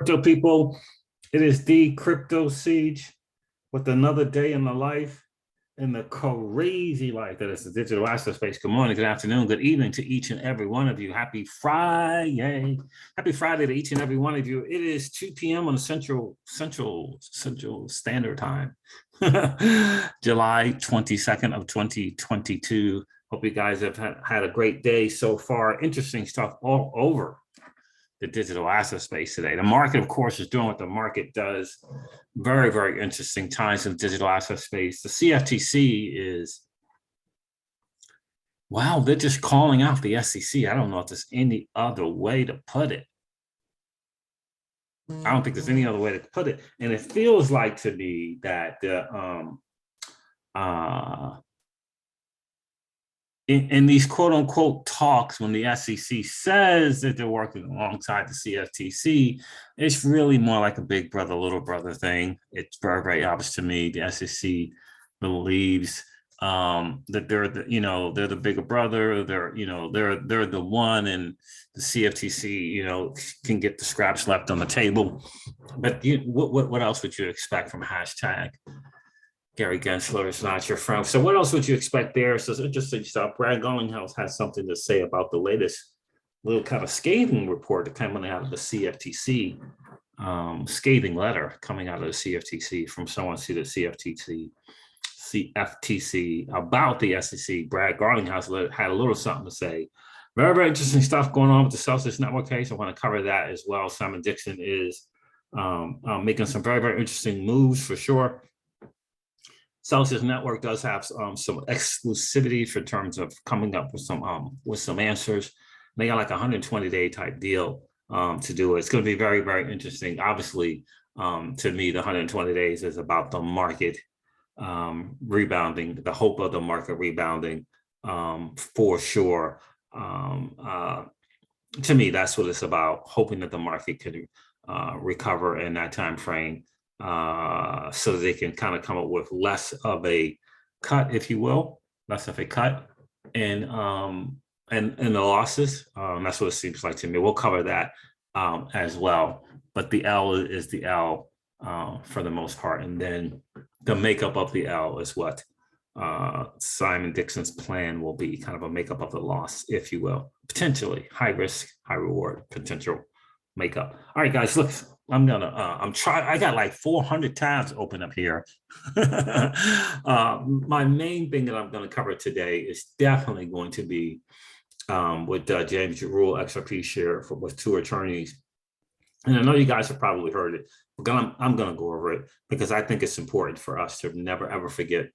crypto people? It is the Crypto Siege with another day in the life, in the crazy life that is the digital asset space. Good morning, good afternoon, good evening to each and every one of you. Happy Friday. Happy Friday to each and every one of you. It is 2 p.m. on the Central Standard Time, July 22nd of 2022. Hope you guys have had a great day so far. Interesting stuff all over the digital asset space today. The market, of course, is doing what the market does. Very, very interesting times in the digital asset space. The CFTC is, wow, they're just calling out the SEC. I don't know if there's any other way to put it. I don't think there's any other way to put it. And it feels like to me that in these quote unquote talks, when the SEC says that they're working alongside the CFTC, it's really more like a big brother, little brother thing. It's very, very obvious to me. The SEC believes that they're the bigger brother. They're the one, and the CFTC, can get the scraps left on the table. But what else would you expect from hashtag Gary Gensler is not your friend? So what else would you expect there? So it's interesting stuff. Brad Garlinghouse has something to say about the latest little kind of scathing report coming out of the CFTC, scathing letter coming out of the CFTC from someone to the CFTC about the SEC. Brad Garlinghouse had a little something to say. Very, very interesting stuff going on with the Celsius Network case. I want to cover that as well. Simon Dixon is making some very, very interesting moves for sure. Celsius Network does have some exclusivity for terms of coming up with some answers. They got like a 120-day type deal to do it. It's going to be very, very interesting. Obviously, to me, the 120 days is about the market rebounding, the hope of the market rebounding for sure. To me, that's what it's about, hoping that the market could recover in that time frame. So they can kind of come up with less of a cut, if you will, less of a cut in the losses. That's what it seems like to me. We'll cover that as well. But the L is the L for the most part. And then the makeup of the L is what Simon Dixon's plan will be, kind of a makeup of the loss, if you will. Potentially high risk, high reward, potential makeup. All right, guys, look. I got like 400 tabs open up here. My main thing that I'm going to cover today is definitely going to be with James RippleXRP share with two attorneys. And I know you guys have probably heard it, but I'm going to go over it because I think it's important for us to never, ever forget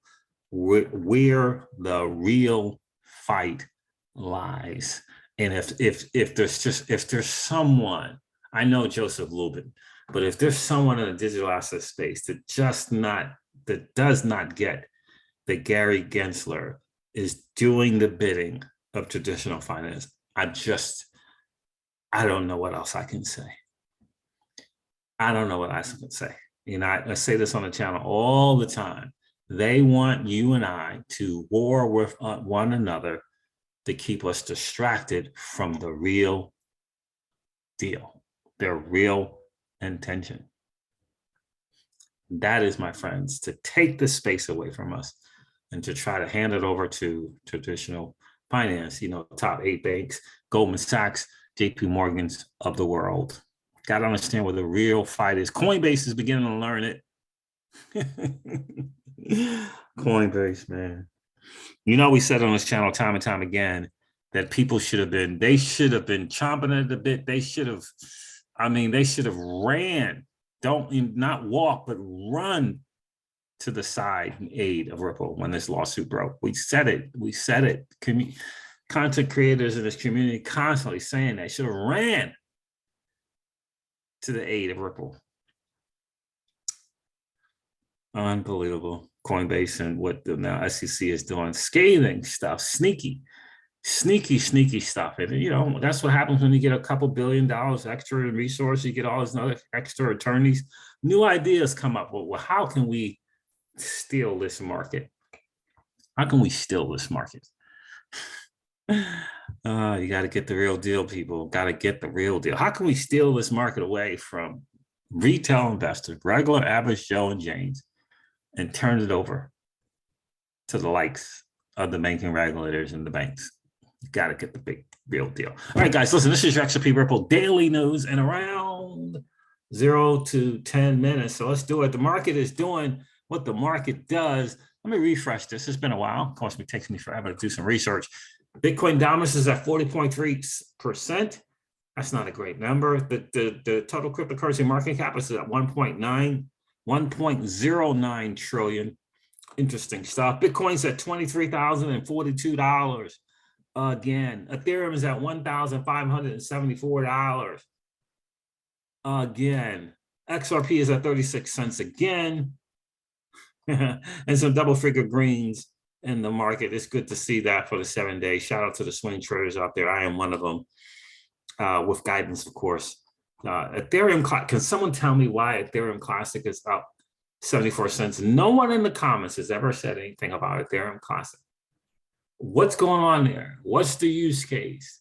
where the real fight lies. And if there's someone, I know Joseph Lubin, but if there's someone in the digital asset space that does not get that Gary Gensler is doing the bidding of traditional finance, I don't know what else I can say. I don't know what else I can say. I say this on the channel all the time. They want you and I to war with one another to keep us distracted from the real deal, their real intention. That is, my friends, to take the space away from us and to try to hand it over to traditional finance, top 8 banks, Goldman Sachs, JP Morgan's of the world. Got to understand where the real fight is. Coinbase is beginning to learn it. Coinbase, man. We said on this channel time and time again that people should have been chomping at the bit. They should have ran, not walk, but run to the side in aid of Ripple when this lawsuit broke. We said it. Content creators in this community constantly saying they should have ran to the aid of Ripple. Unbelievable. Coinbase and what the now SEC is doing, scathing stuff, sneaky stuff. And that's what happens when you get a couple $1 billion extra in resources. You get all these other extra attorneys. New ideas come up. Well, how can we steal this market? How can we steal this market? You got to get the real deal, people. Got to get the real deal. How can we steal this market away from retail investors, regular average Joe and James, and turned it over to the likes of the banking regulators and the banks. You got to get the big real deal. All right, guys, listen, this is your XRP Ripple daily news in around 0 to 10 minutes. So let's do it. The market is doing what the market does. Let me refresh this. It's been a while. Of course, it takes me forever to do some research. Bitcoin dominance is at 40.3%. That's not a great number. The total cryptocurrency market cap is at 1.09 trillion. Interesting stuff. Bitcoin's at $23,042. Again, Ethereum is at $1,574. Again, XRP is at 36 cents again. And some double figure greens in the market. It's good to see that for the 7 days. Shout out to the swing traders out there. I am one of them, with guidance, of course. Ethereum, can someone tell me why Ethereum Classic is up 74 cents? No one in the comments has ever said anything about Ethereum Classic. What's going on there? What's the use case?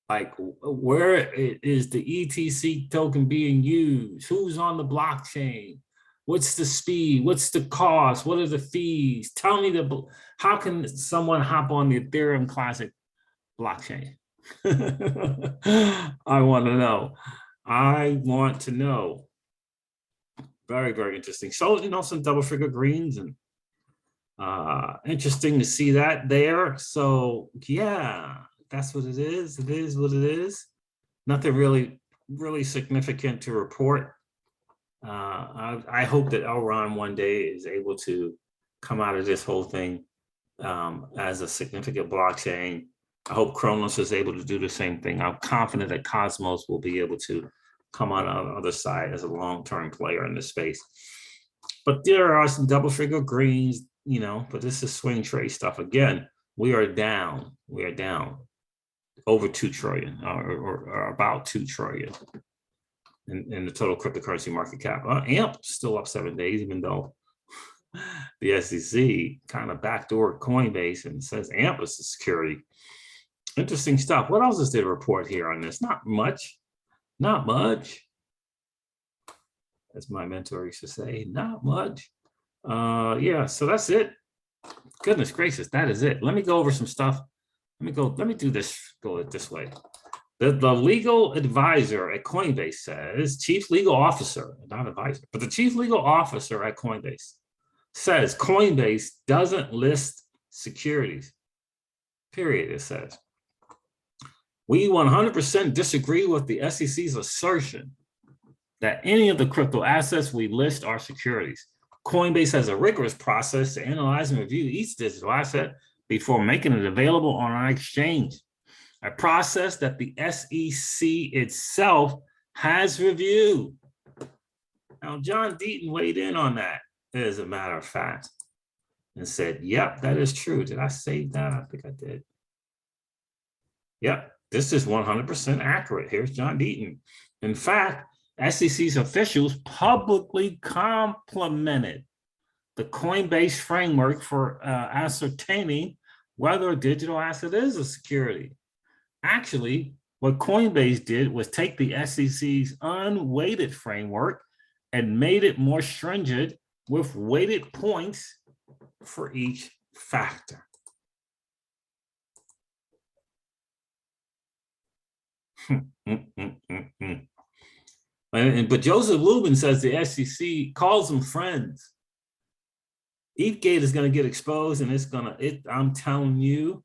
Like, where is the ETC token being used? Who's on the blockchain? What's the speed? What's the cost? What are the fees? Tell me how can someone hop on the Ethereum Classic blockchain? I want to know. I want to know. Very, very interesting. So, some double figure greens, and interesting to see that there. So yeah, that's what it is. It is what it is. Nothing really significant to report. I hope that Elron one day is able to come out of this whole thing as a significant blockchain. I hope Kronos is able to do the same thing. I'm confident that Cosmos will be able to come out on the other side as a long-term player in this space. But there are some double figure greens, but this is swing trade stuff. Again, we are down. We are down over 2 trillion or about 2 trillion in the total cryptocurrency market cap. AMP still up 7 days, even though the SEC kind of backdoored Coinbase and says AMP is a security. Interesting stuff. What else is there to report here on this? Not much. Not much. As my mentor used to say, not much. Yeah, so that's it. Goodness gracious, that is it. Let me go over some stuff. Let me do this, go it this way. The legal advisor at Coinbase says, chief legal officer, not advisor, but the chief legal officer at Coinbase says Coinbase doesn't list securities, period, it says. We 100% disagree with the SEC's assertion that any of the crypto assets we list are securities. Coinbase has a rigorous process to analyze and review each digital asset before making it available on our exchange, a process that the SEC itself has reviewed. Now, John Deaton weighed in on that, as a matter of fact, and said, yep, that is true. Did I say that? I think I did. Yep, this is 100% accurate. Here's John Deaton. In fact, SEC's officials publicly complimented the Coinbase framework for ascertaining whether a digital asset is a security. Actually, what Coinbase did was take the SEC's unweighted framework and made it more stringent with weighted points for each factor. But Joseph Lubin says the SEC calls them friends. ETHgate is going to get exposed, and I'm telling you,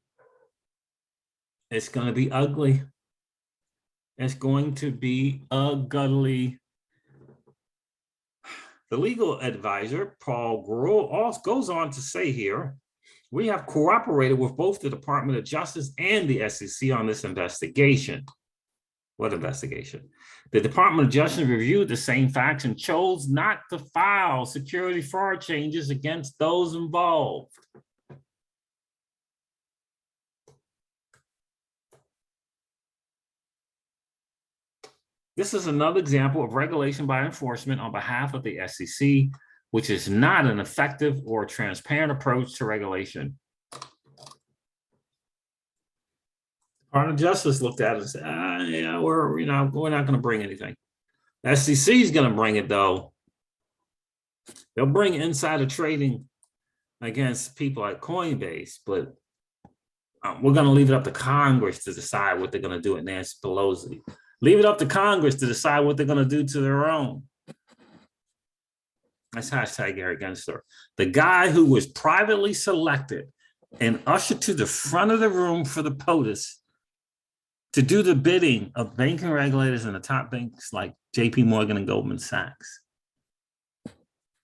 it's going to be ugly. It's going to be ugly. The legal advisor, Paul Gruhl, also goes on to say here, we have cooperated with both the Department of Justice and the SEC on this investigation. What investigation? The Department of Justice reviewed the same facts and chose not to file security fraud changes against those involved. This is another example of regulation by enforcement on behalf of the SEC, which is not an effective or transparent approach to regulation. Department of Justice looked at it and said, yeah, we're not going to bring anything. SEC is going to bring it, though. They'll bring insider trading against people like Coinbase, but we're going to leave it up to Congress to decide what they're going to do with Nancy Pelosi. Leave it up to Congress to decide what they're going to do to their own. That's hashtag Gary Gensler. The guy who was privately selected and ushered to the front of the room for the POTUS to do the bidding of banking regulators and the top banks like JP Morgan and Goldman Sachs.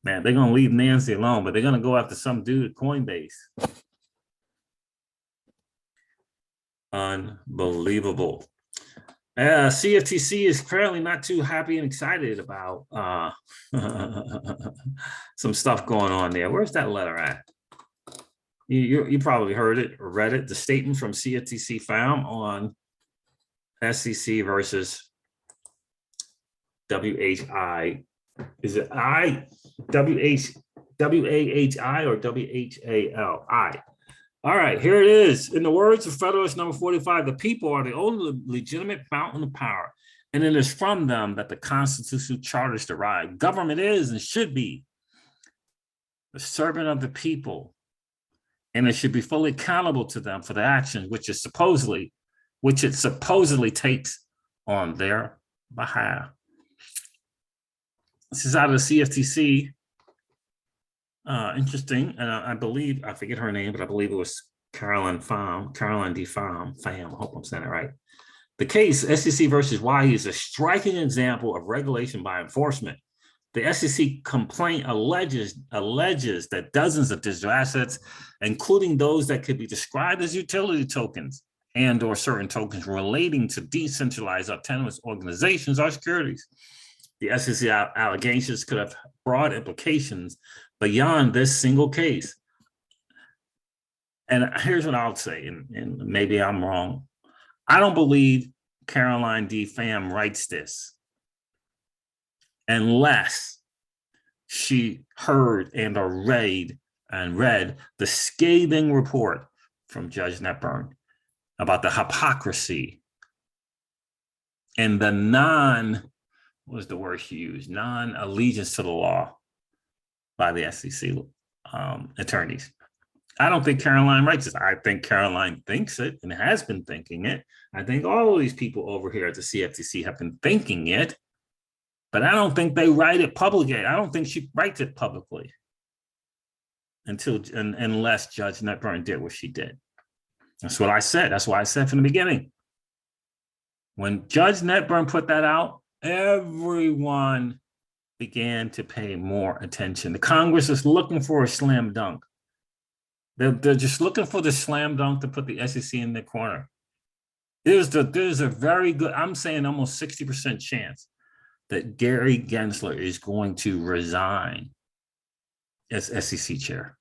Man, they're going to leave Nancy alone, but they're going to go after some dude at Coinbase. Unbelievable. CFTC is currently not too happy and excited about some stuff going on there. Where's that letter at? You probably heard it or read it. The statement from CFTC found on SEC versus WHI. Is it WAHI or WHAL? All right, here it is. In the words of Federalist number 45, the people are the only legitimate fountain of power, and it is from them that the constitutional charters derive. Government is and should be the servant of the people, and it should be fully accountable to them for the actions which it supposedly takes on their behalf. This is out of the CFTC. Interesting, and I believe, I forget her name, but I believe it was Caroline D. Pham. I hope I'm saying it right. The case, SEC versus Y, is a striking example of regulation by enforcement. The SEC complaint alleges that dozens of digital assets, including those that could be described as utility tokens and or certain tokens relating to decentralized autonomous organizations, are securities. The SEC allegations could have broad implications beyond this single case. And here's what I'll say, and maybe I'm wrong. I don't believe Caroline D. Pham writes this unless she heard and or read the scathing report from Judge Netburn about the hypocrisy and the non-allegiance to the law by the SEC attorneys. I don't think Caroline writes this. I think Caroline thinks it and has been thinking it. I think all of these people over here at the CFTC have been thinking it, but I don't think they write it publicly. I don't think she writes it publicly unless Judge Netburn did what she did. That's what I said. That's why I said from the beginning. When Judge Netburn put that out, everyone began to pay more attention. The Congress is looking for a slam dunk. They're just looking for the slam dunk to put the SEC in the corner. There's a very good, I'm saying almost 60% chance that Gary Gensler is going to resign as SEC chair.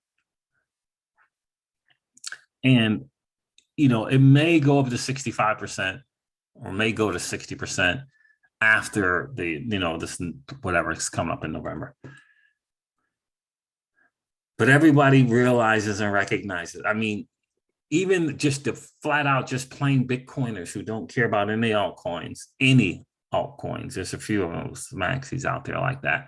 And, it may go up to 65% or may go to 60% after this, whatever is coming up in November. But everybody realizes and recognizes. I mean, even just the flat out, just plain Bitcoiners who don't care about any altcoins, there's a few of those maxis out there like that,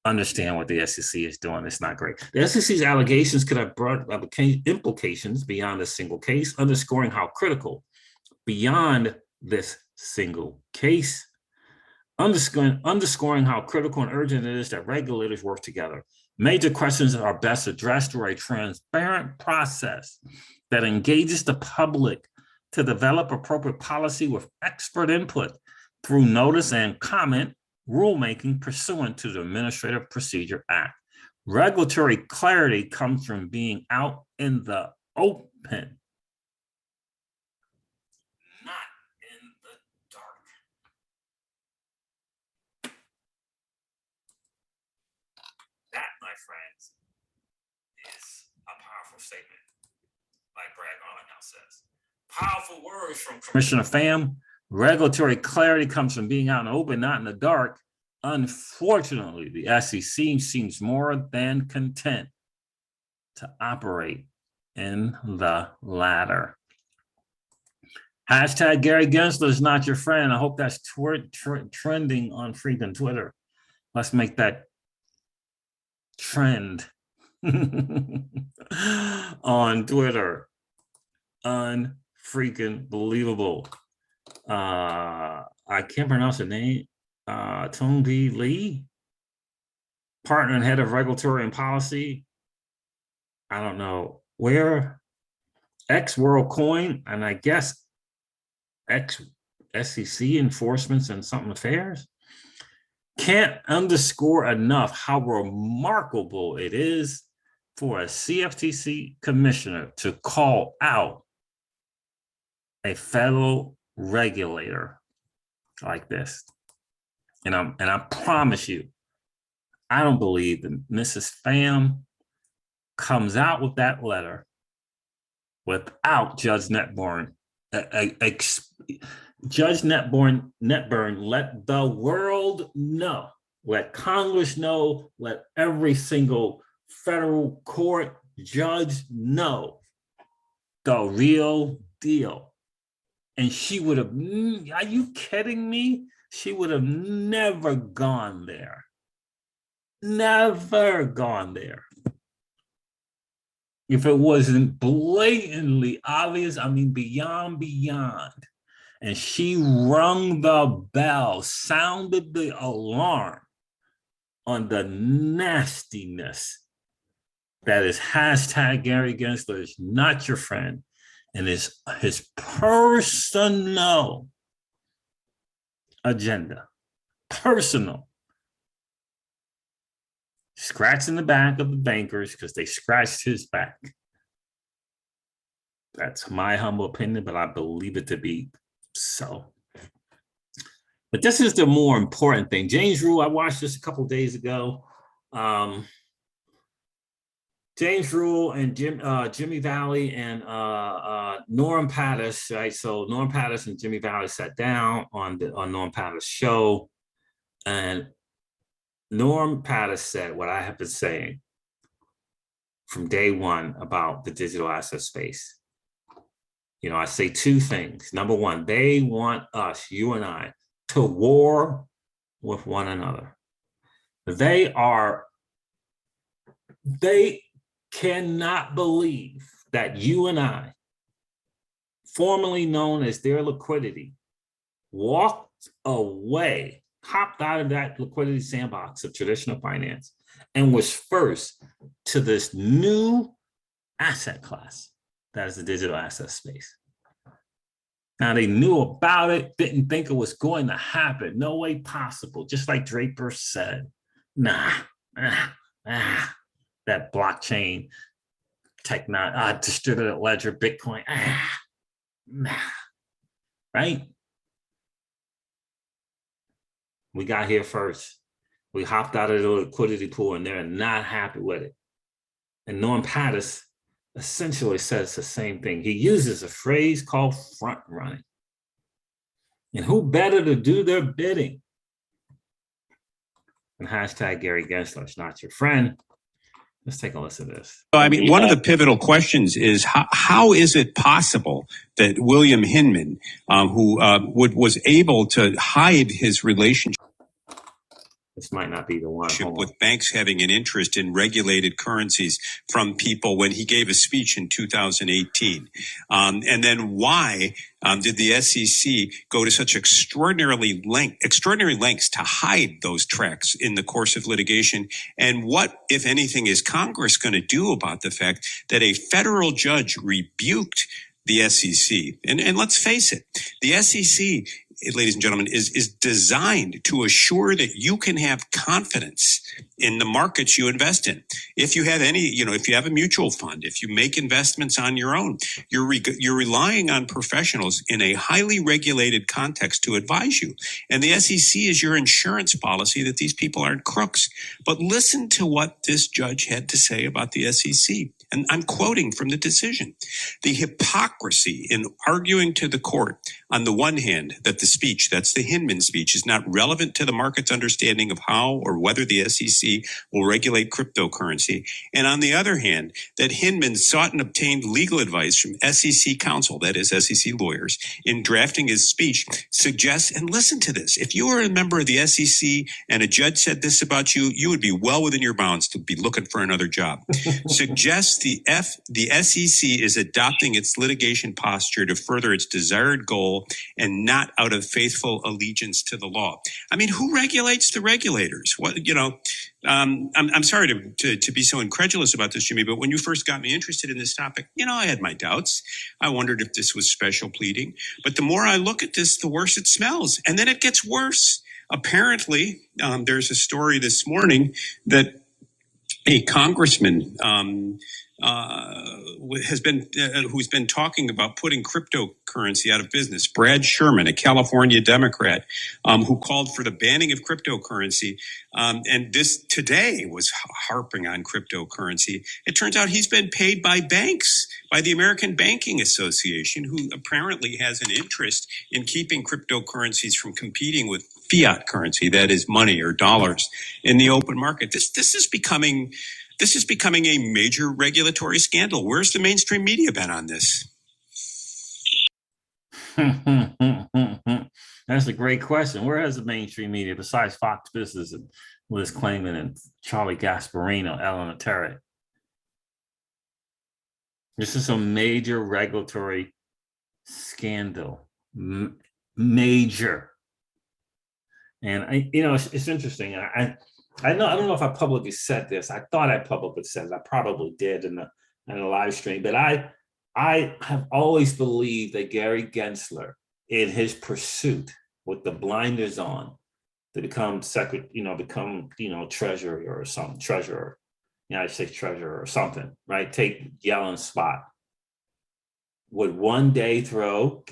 understand what the SEC is doing. It's not great. The SEC's allegations could have broad implications beyond a single case, underscoring how critical beyond this single case, underscoring how critical and urgent it is that regulators work together. Major questions are best addressed through a transparent process that engages the public to develop appropriate policy with expert input through notice and comment rulemaking pursuant to the Administrative Procedure Act. Regulatory clarity comes from being out in the open, not in the dark. That, my friends, is a powerful statement, like Brad Garland now says. Powerful words from Commissioner Pham. Regulatory clarity comes from being out in the open, not in the dark. Unfortunately, the SEC seems more than content to operate in the latter. Hashtag Gary Gensler is not your friend. I hope that's trending on freaking Twitter. Let's make that trend on Twitter. Unfreaking believable. I can't pronounce the name. Tong B. Lee, partner and head of regulatory and policy. I don't know where. X World Coin, and I guess X SEC enforcements and something affairs. Can't underscore enough how remarkable it is for a CFTC commissioner to call out a federal regulator like this. And I promise you, I don't believe that Mrs. Pham comes out with that letter without Judge Netburn. Judge Netburn let the world know, let Congress know, let every single federal court judge know the real deal. And she would have, are you kidding me? She would have never gone there. Never gone there. If it wasn't blatantly obvious, I mean, beyond. And she rung the bell, sounded the alarm on the nastiness that is hashtag Gary Gensler is not your friend, and his personal agenda, personal. Scratching the back of the bankers because they scratched his back. That's my humble opinion, but I believe it to be so. But this is the more important thing. James Rule, I watched this a couple of days ago. James Rule and Jimmy Valley and Norm Pattis, right? So Norm Pattis and Jimmy Valley sat down on Norm Pattis' show, and Norm Pattis said what I have been saying from day one about the digital asset space. You know, I say two things. Number one, they want us, you and I, to war with one another. They cannot believe that you and I, formerly known as their liquidity, walked away, hopped out of that liquidity sandbox of traditional finance and was first to this new asset class that is the digital asset space. Now, they knew about it, didn't think it was going to happen. No way possible. Just like Draper said, that blockchain technology, distributed ledger, Bitcoin, right? We got here first. We hopped out of the liquidity pool and they're not happy with it. And Norm Pattis essentially says the same thing. He uses a phrase called front running. And who better to do their bidding than hashtag Gary Gensler is not your friend. Let's take a listen to this. I mean, one of the pivotal questions is how is it possible that William Hinman, who was able to hide his relationship This might not be the one. with banks having an interest in regulated currencies from people when he gave a speech in 2018? And then why did the SEC go to such extraordinary lengths to hide those tracks in the course of litigation? And what, if anything, is Congress going to do about the fact that a federal judge rebuked the SEC? And let's face it, the SEC, ladies and gentlemen, is designed to assure that you can have confidence in the markets you invest in. If you have if you have a mutual fund, if you make investments on your own, you're relying on professionals in a highly regulated context to advise you. And the SEC is your insurance policy that these people aren't crooks. But listen to what this judge had to say about the SEC. And I'm quoting from the decision. The hypocrisy in arguing to the court, on the one hand, that the speech, that's the Hinman speech, is not relevant to the market's understanding of how or whether the SEC will regulate cryptocurrency. And on the other hand, that Hinman sought and obtained legal advice from SEC counsel, that is SEC lawyers, in drafting his speech suggests, and listen to this, if you were a member of the SEC and a judge said this about you, you would be well within your bounds to be looking for another job. Suggests the SEC is adopting its litigation posture to further its desired goal and not out of faithful allegiance to the law. I mean, who regulates the regulators? What, you know, I'm sorry to be so incredulous about this, Jimmy, but when you first got me interested in this topic, you know, I had my doubts. I wondered if this was special pleading. But the more I look at this, the worse it smells. And then it gets worse. Apparently, there's a story this morning that a congressman who's been talking about putting cryptocurrency out of business, Brad Sherman, a California Democrat, who called for the banning of cryptocurrency, and this today was harping on cryptocurrency. It turns out he's been paid by banks, by the American Banking Association, who apparently has an interest in keeping cryptocurrencies from competing with fiat currency, that is money or dollars, in the open market. This is becoming a major regulatory scandal. Where's the mainstream media been on this? That's a great question. Where has the mainstream media, besides Fox Business and Liz Claman and Charlie Gasparino, Ellen Terry? This is a major regulatory scandal. Major. And it's interesting. I don't know if I publicly said this. I thought I publicly said it. I probably did in the live stream. But I have always believed that Gary Gensler, in his pursuit with the blinders on to become treasury or something, treasurer, United States treasurer or something, right? Take Yellen's spot, would one day throw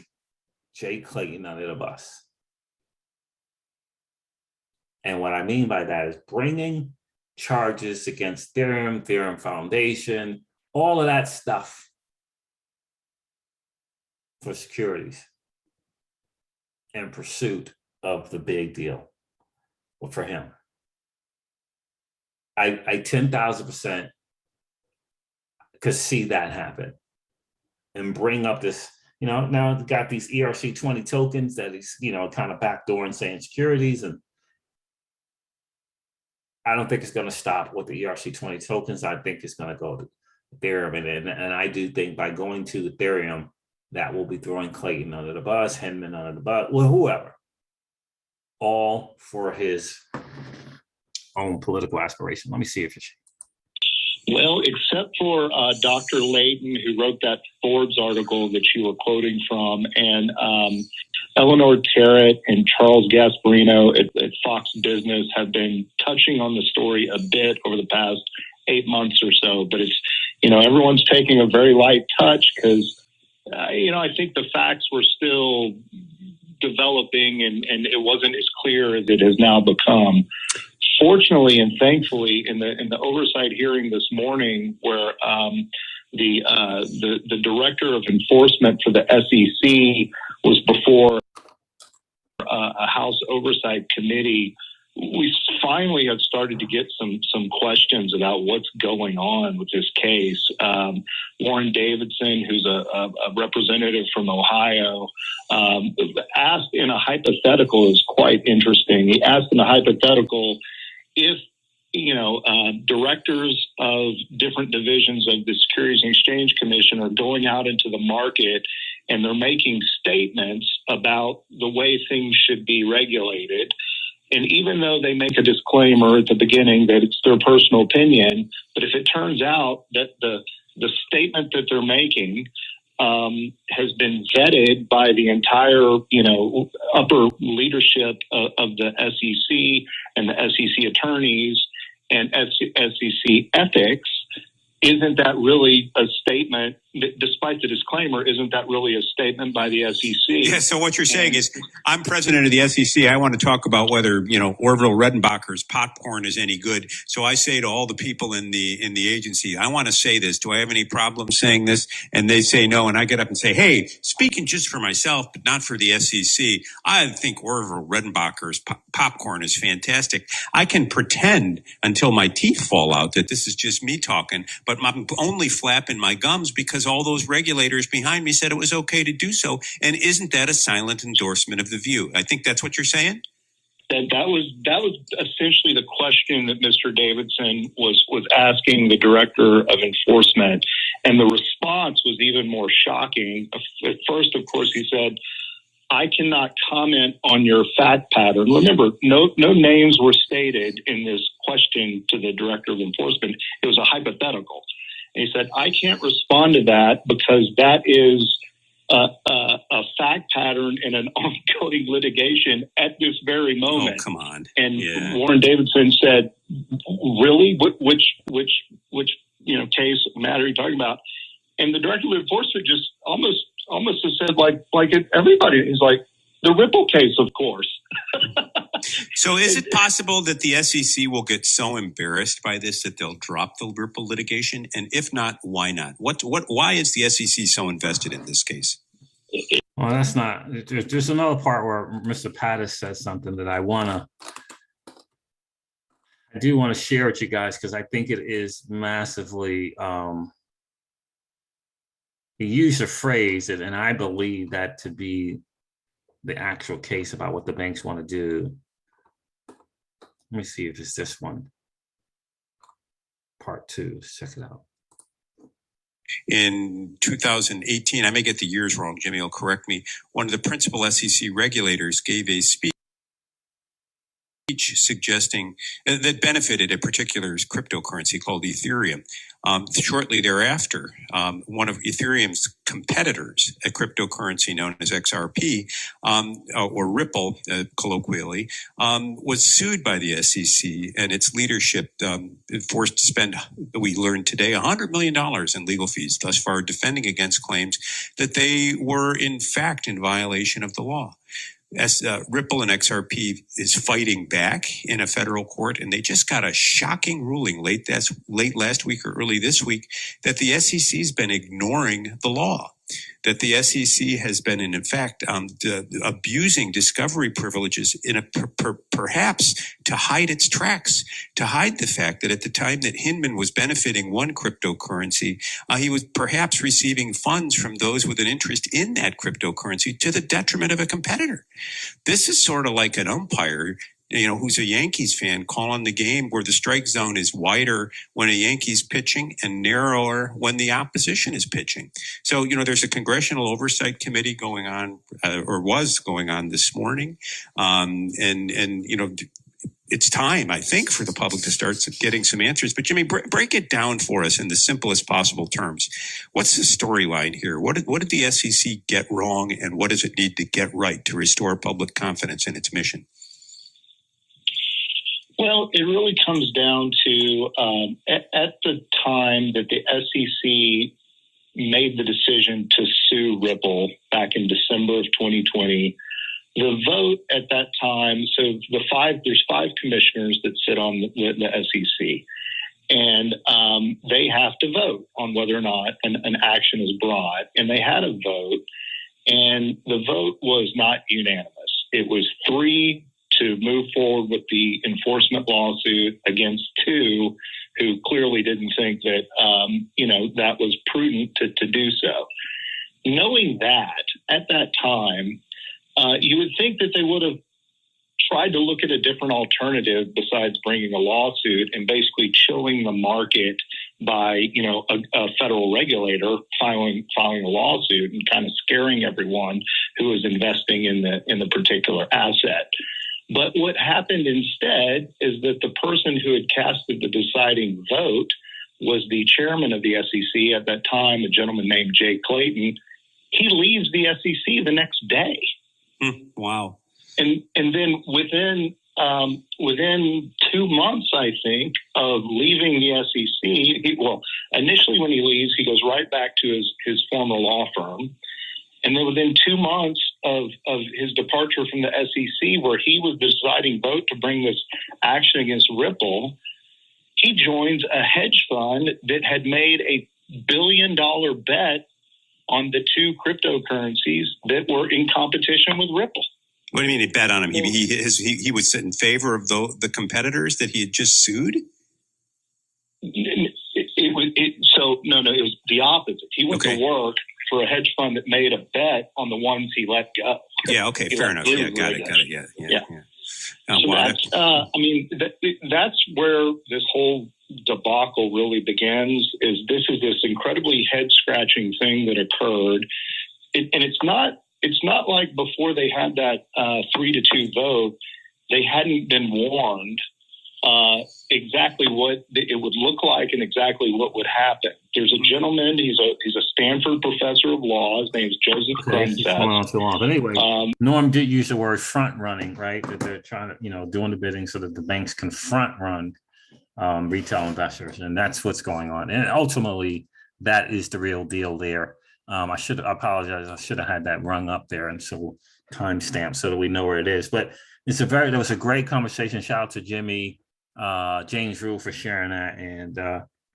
Jay Clayton under the bus. And what I mean by that is bringing charges against Ethereum Foundation, all of that stuff for securities in pursuit of the big deal for him. I 10,000% could see that happen and bring up this, now got these ERC20 tokens that he's, kind of backdooring saying securities, and I don't think it's going to stop with the ERC20 tokens. I think it's going to go to Ethereum. And I do think by going to Ethereum, that will be throwing Clayton under the bus, Hinman under the bus, well, whoever. All for his own political aspiration. Let me see if it's... Well, except for Dr. Layton, who wrote that Forbes article that you were quoting from, and Eleanor Terrett and Charles Gasparino at Fox Business have been touching on the story a bit over the past 8 months or so. But it's, everyone's taking a very light touch because, I think the facts were still developing and it wasn't as clear as it has now become. Fortunately and thankfully, in the oversight hearing this morning, where the director of enforcement for the SEC was before a House Oversight Committee, we finally have started to get some questions about what's going on with this case. Warren Davidson, who's a representative from Ohio, asked in a hypothetical, is quite interesting. He asked in a hypothetical if directors of different divisions of the Securities and Exchange Commission are going out into the market and they're making statements about the way things should be regulated. And even though they make a disclaimer at the beginning that it's their personal opinion, but if it turns out that the statement that they're making has been vetted by the entire, upper leadership of the SEC and the SEC attorneys and SEC ethics, isn't that really a statement despite the disclaimer, isn't that really a statement by the SEC? Yeah, so what you're saying is, I'm president of the SEC. I want to talk about whether, Orville Redenbacher's popcorn is any good. So I say to all the people in the agency, I want to say this. Do I have any problem saying this? And they say no. And I get up and say, hey, speaking just for myself, but not for the SEC, I think Orville Redenbacher's popcorn is fantastic. I can pretend until my teeth fall out that this is just me talking, but I'm only flapping my gums because all those regulators behind me said it was okay to do so. And isn't that a silent endorsement of the view? I think that's what you're saying. That was essentially the question that Mr. Davidson was asking the director of enforcement, and the response was even more shocking. At first, of course, he said, I cannot comment on your fact pattern. Remember, no names were stated in this question to the director of enforcement. It was a hypothetical. And he said, I can't respond to that because that is a fact pattern in an ongoing litigation at this very moment. Oh, come on. And Warren Davidson said, really? Which case matter are you talking about? And the director of enforcement just almost has said everybody is like, the Ripple case, of course. So is it possible that the SEC will get so embarrassed by this that they'll drop the Ripple litigation? And if not, why not? Why is the SEC so invested in this case? Well, that's not. There's another part where Mr. Pattis says something that I do want to share with you guys because I think it is massively. He used a phrase, and I believe that to be the actual case about what the banks want to do. Let me see if it's this one. Part 2. Check it out. In 2018, I may get the years wrong, Jimmy will correct me, one of the principal SEC regulators gave a speech suggesting that benefited a particular cryptocurrency called Ethereum. Shortly thereafter, one of Ethereum's competitors, a cryptocurrency known as XRP, or Ripple, colloquially, was sued by the SEC and its leadership forced to spend, we learned today, $100 million in legal fees thus far, defending against claims that they were in fact in violation of the law. Ripple and XRP is fighting back in a federal court, and they just got a shocking ruling late last week or early this week that the SEC has been ignoring the law, that the SEC has been, in fact, abusing discovery privileges in perhaps to hide its tracks, to hide the fact that at the time that Hinman was benefiting one cryptocurrency, he was perhaps receiving funds from those with an interest in that cryptocurrency to the detriment of a competitor. This is sort of like an umpire, who's a Yankees fan, calling the game where the strike zone is wider when a Yankees pitching and narrower when the opposition is pitching. So, there's a congressional oversight committee going on, or was going on this morning. It's time, I think, for the public to start getting some answers. But Jimmy, break it down for us in the simplest possible terms. What's the storyline here? What did the SEC get wrong, and what does it need to get right to restore public confidence in its mission? Well, it really comes down to at the time that the SEC made the decision to sue Ripple back in December of 2020, the vote at that time, so there's 5 commissioners that sit on the SEC, and they have to vote on whether or not an action is brought, and they had a vote, and the vote was not unanimous. It was 3 to move forward with the enforcement lawsuit against 2 who clearly didn't think that, that was prudent to do so. Knowing that, at that time, you would think that they would have tried to look at a different alternative besides bringing a lawsuit and basically chilling the market by, a federal regulator filing a lawsuit and kind of scaring everyone who is investing in the particular asset. But what happened instead is that the person who had casted the deciding vote was the chairman of the SEC at that time, a gentleman named Jay Clayton. He leaves the SEC the next day. Wow. And then within 2 2 months, I think, of leaving the SEC, initially when he leaves, he goes right back to his former law firm. And then within 2 months of his departure from the SEC, where he was the deciding vote to bring this action against Ripple, he joins a hedge fund that had made a $1 billion bet on the two cryptocurrencies that were in competition with Ripple. What do you mean he bet on him? He was in favor of the competitors that he had just sued? It was the opposite. He went to work for a hedge fund that made a bet on the ones he let go. Yeah, okay, fair enough. Yeah, got it. Yeah. Oh, so that's where this whole debacle really begins. This is this incredibly head-scratching thing that occurred, and it's not like before they had that 3-2 vote, they hadn't been warned exactly what it would look like and exactly what would happen. There's a gentleman, he's a Stanford professor of law. His name's Joseph Gensler. But anyway, Norm did use the word front running, right? That they're trying to, doing the bidding so that the banks can front run retail investors. And that's what's going on. And ultimately, that is the real deal there. I apologize. I should have had that rung up there and so timestamp so that we know where it is. But there was a great conversation. Shout out to Jimmy, James Rule for sharing that, and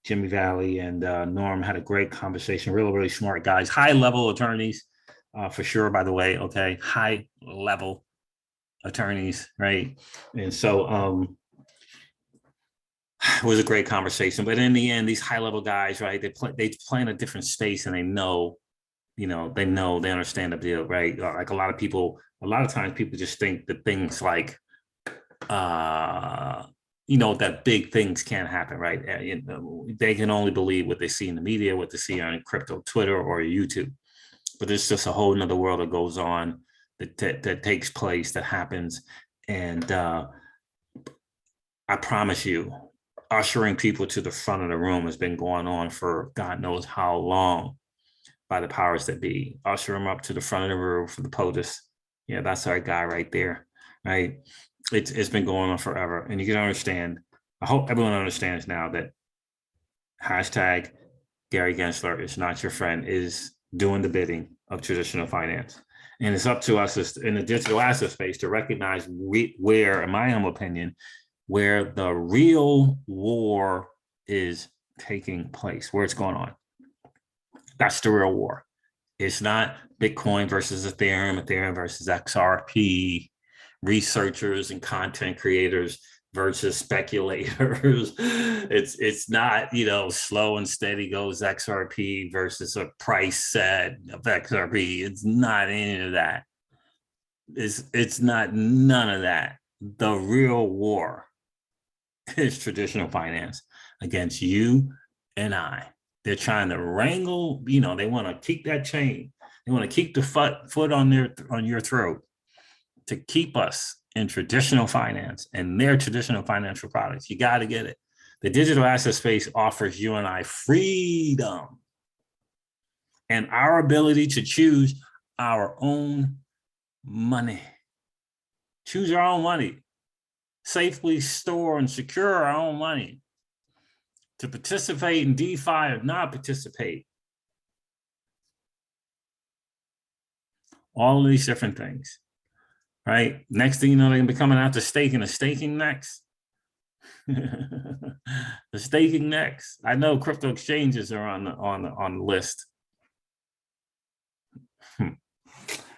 Jimmy Valley and Norm had a great conversation. Really, really smart guys, high level attorneys for sure. By the way, okay, high level attorneys, right? And so it was a great conversation. But in the end, these high level guys, right? They play in a different space, and they understand the deal, right? Like a lot of times people just think that things like that big things can't happen, right? They can only believe what they see in the media, what they see on crypto Twitter or YouTube. But there's just a whole nother world that goes on, that takes place, that happens. And I promise you, ushering people to the front of the room has been going on for God knows how long by the powers that be. Usher them up to the front of the room for the POTUS. Yeah, that's our guy right there, right? It's been going on forever. And you can understand, I hope everyone understands now that hashtag Gary Gensler is not your friend is doing the bidding of traditional finance. And it's up to us in the digital asset space to recognize where, in my humble opinion, where the real war is taking place, where it's going on. That's the real war. It's not Bitcoin versus Ethereum versus XRP, researchers and content creators versus speculators. It's not, slow and steady goes XRP versus a price set of XRP. It's not any of that. It's not none of that. The real war is traditional finance against you and I. They're trying to wrangle, they want to keep that chain. They want to keep the foot on your throat to keep us in traditional finance and their traditional financial products. You got to get it. The digital asset space offers you and I freedom and our ability to choose our own money. Choose our own money. Safely store and secure our own money. To participate in DeFi or not participate. All of these different things, right? Next thing you know, they're going to be coming out to staking. The staking next. The staking next. I know crypto exchanges are on the list.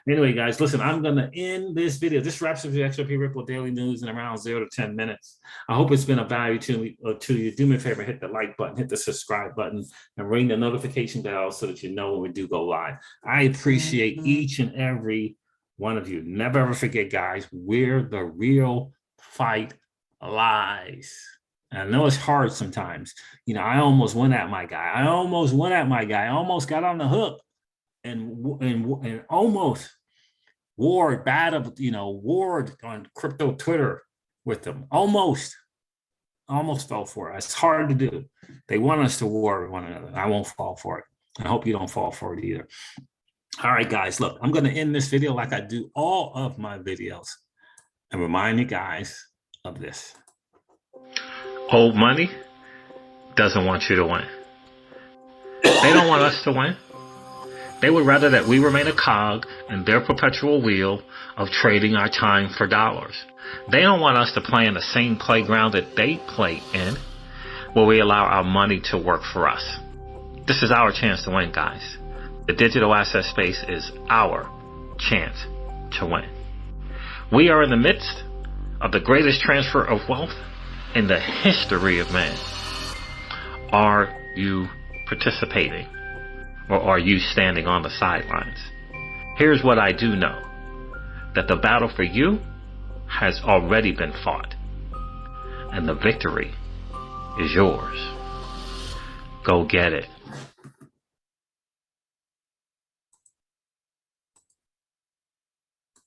Anyway, guys, listen, I'm going to end this video. This wraps up the XRP Ripple Daily News in around 0 to 10 minutes. I hope it's been of value to you. Do me a favor, hit the like button, hit the subscribe button, and ring the notification bell so that you know when we do go live. I appreciate each and every one of you. Never ever forget, guys, where the real fight lies. And I know it's hard sometimes. I almost went at my guy. I almost got on the hook. And almost warred on crypto Twitter with them. Almost fell for it. It's hard to do. They want us to war with one another. I won't fall for it. I hope you don't fall for it either. All right, guys, look, I'm going to end this video like I do all of my videos and remind you guys of this. hold money doesn't want you to win. They don't want us to win. They would rather that we remain a cog in their perpetual wheel of trading our time for dollars. They don't want us to play in the same playground that they play in, where we allow our money to work for us. This is our chance to win, guys. The digital asset space is our chance to win. We are in the midst of the greatest transfer of wealth in the history of man. Are you participating, or are you standing on the sidelines? Here's what I do know, that the battle for you has already been fought, and the victory is yours. Go get it.